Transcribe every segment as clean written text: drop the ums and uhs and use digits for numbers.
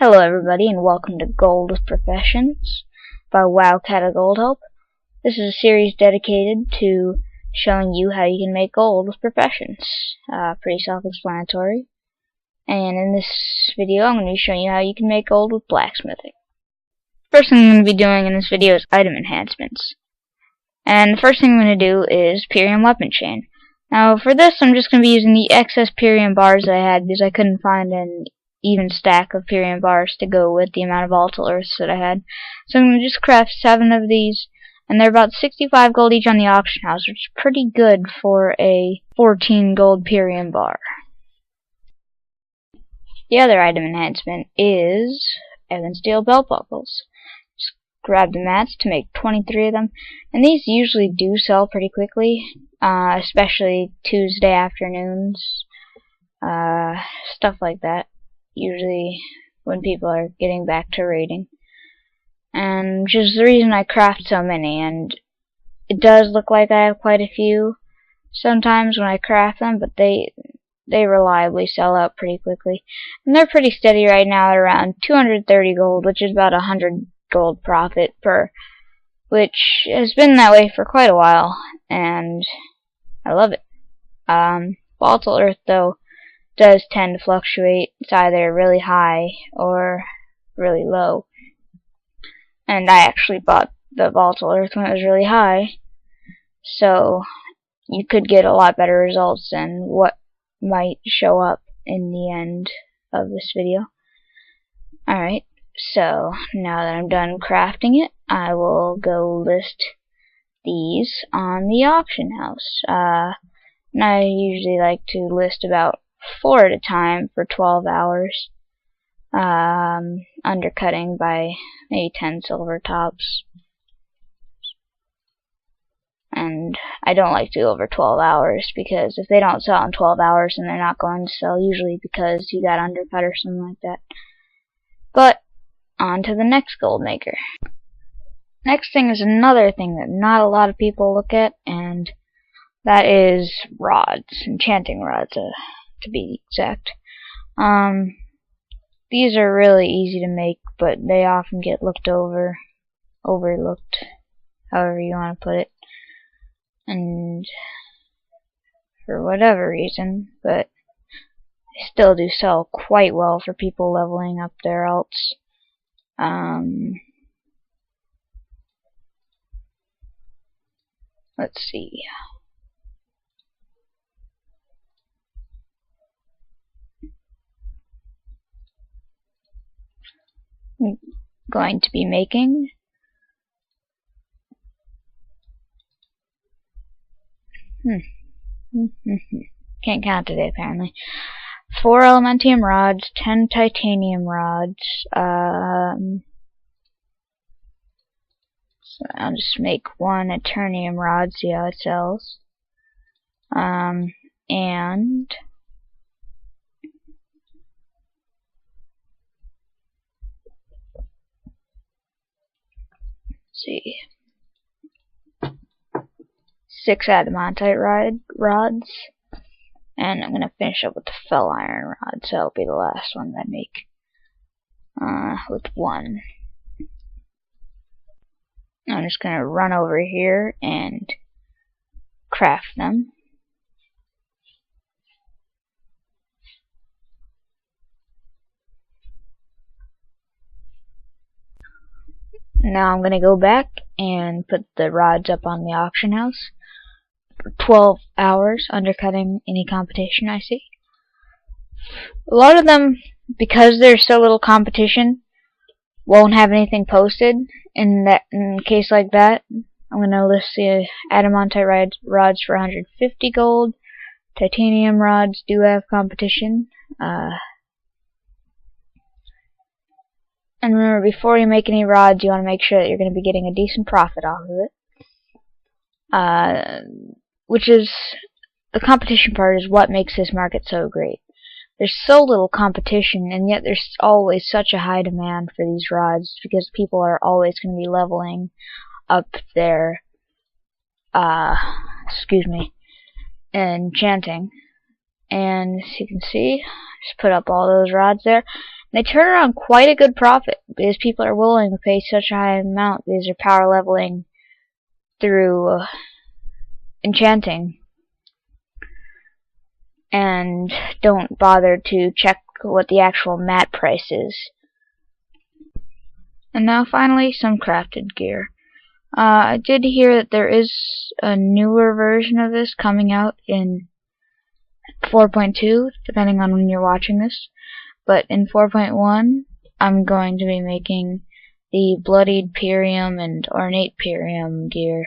Hello everybody and welcome to Gold with Professions by WOwcatagoldhelp. This is a series dedicated to showing you how you can make gold with professions. Pretty self-explanatory. And in this video I'm going to be showing you how you can make gold with blacksmithing. First thing I'm going to be doing in this video is item enhancements. And the first thing I'm going to do is Pyrium weapon chain. Now for this I'm just going to be using the excess Pyrium bars that I had because I couldn't find an even stack of Pyrium bars to go with the amount of volatile earths that I had. So I'm going to just craft 7 of these, and they're about 65 gold each on the auction house, which is pretty good for a 14 gold Pyrium bar. The other item enhancement is Evan Steel belt buckles. Just grab the mats to make 23 of them, and these usually do sell pretty quickly, especially Tuesday afternoons, stuff like that. Usually when people are getting back to raiding, and which is the reason I craft so many. And it does look like I have quite a few sometimes when I craft them, but they reliably sell out pretty quickly, and they're pretty steady right now at around 230 gold, which is about 100 gold profit per, which has been that way for quite a while, and I love it. Volatile earth though does tend to fluctuate. It's either really high or really low, and I actually bought the volatile earth when it was really high, so you could get a lot better results than what might show up in the end of this video. Alright, so now that I'm done crafting it, I will go list these on the auction house. And I usually like to list about 4 at a time for 12 hours, undercutting by maybe 10 silver tops. And I don't like to go over 12 hours, because if they don't sell in 12 hours, then they're not going to sell, usually because you got undercut or something like that. But on to the next gold maker. Next thing is another thing that not a lot of people look at, and that is rods, enchanting rods, to be exact. These are really easy to make, but they often get overlooked, however you want to put it, and for whatever reason, but they still do sell quite well for people leveling up their alts. Let's see. I'm going to be making can't count today apparently. 4 elementium rods, 10 titanium rods, so I'll just make 1 eternium rod, see how it sells, and see, 6 adamantite rods, and I'm gonna finish up with the fell iron rod, so that'll be the last one that I make, with 1. I'm just gonna run over here and craft them. Now I'm going to go back and put the rods up on the auction house for 12 hours, undercutting any competition I see. A lot of them, because there's so little competition, won't have anything posted. In a case like that, I'm going to list the adamantite rods for 150 gold. Titanium rods do have competition. And remember, before you make any rods, you want to make sure that you're going to be getting a decent profit off of it. Which is, the competition part is what makes this market so great. There's so little competition, and yet there's always such a high demand for these rods, because people are always going to be leveling up their, enchanting. And as you can see, just put up all those rods there. They turn around quite a good profit because people are willing to pay such a high amount because they're power leveling through enchanting and don't bother to check what the actual mat price is. And now finally some crafted gear. I did hear that there is a newer version of this coming out in 4.2, depending on when you're watching this. But in 4.1, I'm going to be making the Bloodied Pyrium and Ornate Pyrium gear,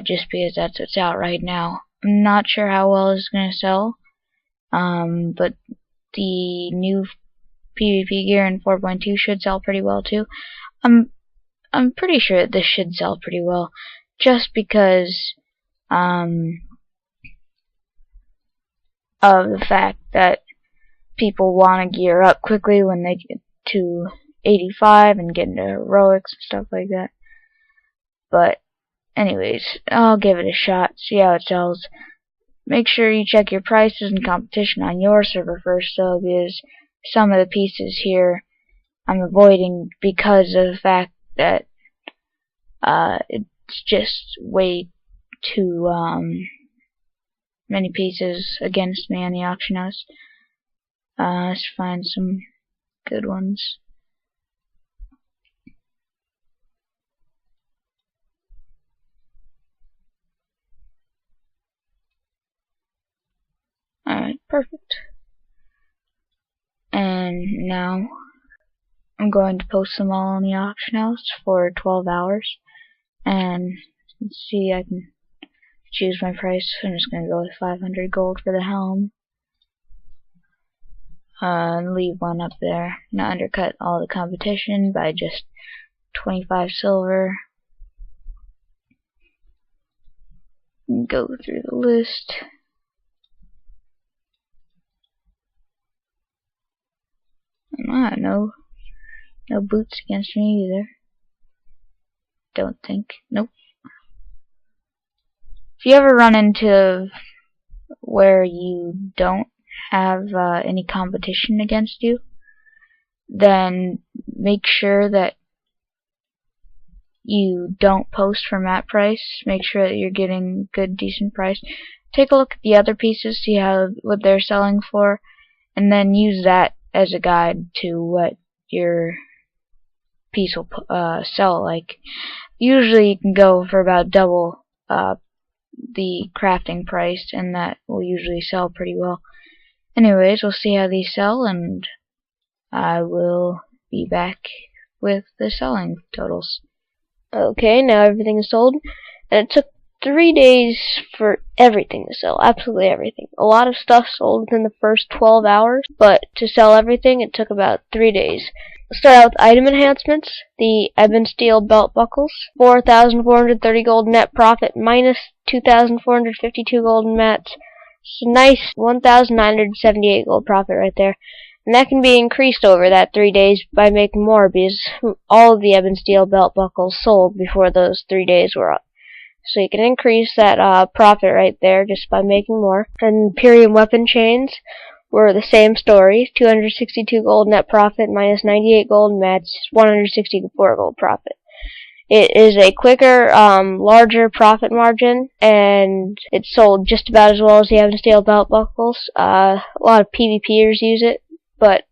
just because that's what's out right now. I'm not sure how well it's going to sell, but the new PvP gear in 4.2 should sell pretty well too. I'm pretty sure that this should sell pretty well, just because of the fact that people want to gear up quickly when they get to 85 and get into heroics and stuff like that. But anyways, I'll give it a shot, see how it sells. Make sure you check your prices and competition on your server first though, because some of the pieces here I'm avoiding because of the fact that it's just way too many pieces against me on the auction house. Let's find some good ones. Alright, perfect. And now I'm going to post them all on the auction house for 12 hours. And let's see, I can choose my price. I'm just going to go with 500 gold for the helm. Leave one up there. Now undercut all the competition by just 25 silver. Go through the list. No boots against me either. Don't think. Nope. If you ever run into where you don't have any competition against you, then make sure that you don't post for mat price. Make sure that you're getting good, decent price. Take a look at the other pieces, see what they're selling for, and then use that as a guide to what your piece will sell like. Usually you can go for about double the crafting price, and that will usually sell pretty well. Anyways, we'll see how these sell, and I will be back with the selling totals. Okay, now everything is sold, and it took 3 days for everything to sell, absolutely everything. A lot of stuff sold within the first 12 hours, but to sell everything it took about 3 days. Let's start out with item enhancements. The Ebon Steel belt buckles, 4,430 gold net profit minus 2,452 gold in mats. It's a nice 1,978 gold profit right there. And that can be increased over that 3 days by making more, because all of the Ebon Steel belt buckles sold before those 3 days were up. So you can increase that profit right there just by making more. And Pyrium weapon chains were the same story. 262 gold net profit minus 98 gold mats, 164 gold profit. It is a quicker, larger profit margin, and it's sold just about as well as the Ebon Steel belt buckles. A lot of PvPers use it, but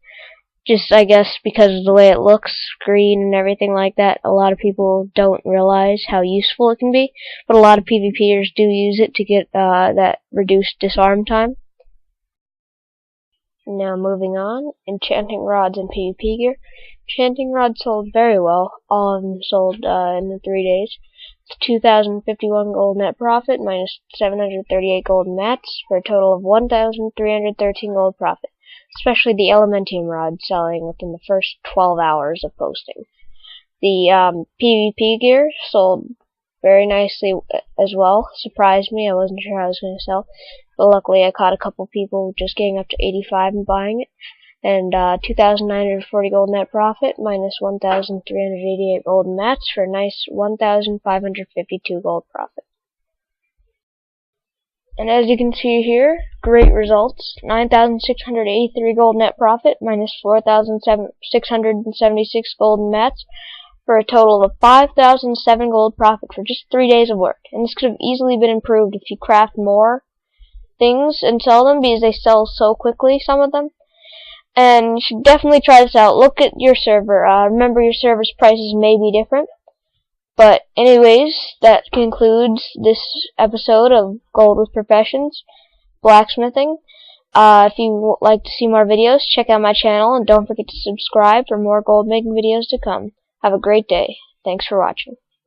just, I guess, because of the way it looks, green and everything like that, a lot of people don't realize how useful it can be, but a lot of PvPers do use it to get that reduced disarm time. Now moving on, enchanting rods and PvP gear. Enchanting rods sold very well. All of them sold in the 3 days. It's 2,051 gold net profit minus 738 gold mats for a total of 1,313 gold profit. Especially the Elementium rod selling within the first 12 hours of posting. The PvP gear sold very nicely as well. Surprised me. I wasn't sure how it was going to sell. But luckily I caught a couple people just getting up to 85 and buying it. And 2,940 gold net profit minus 1,388 gold mats for a nice 1,552 gold profit. And as you can see here, great results. 9,683 gold net profit minus 4,676 gold in mats, for a total of 5,007 gold profit for just 3 days of work. And this could have easily been improved if you craft more things and sell them, because they sell so quickly, some of them. And you should definitely try this out. Look at your server. Remember, your server's prices may be different. But anyways, that concludes this episode of Gold with Professions, Blacksmithing. If you would like to see more videos, check out my channel, and don't forget to subscribe for more gold making videos to come. Have a great day. Thanks for watching.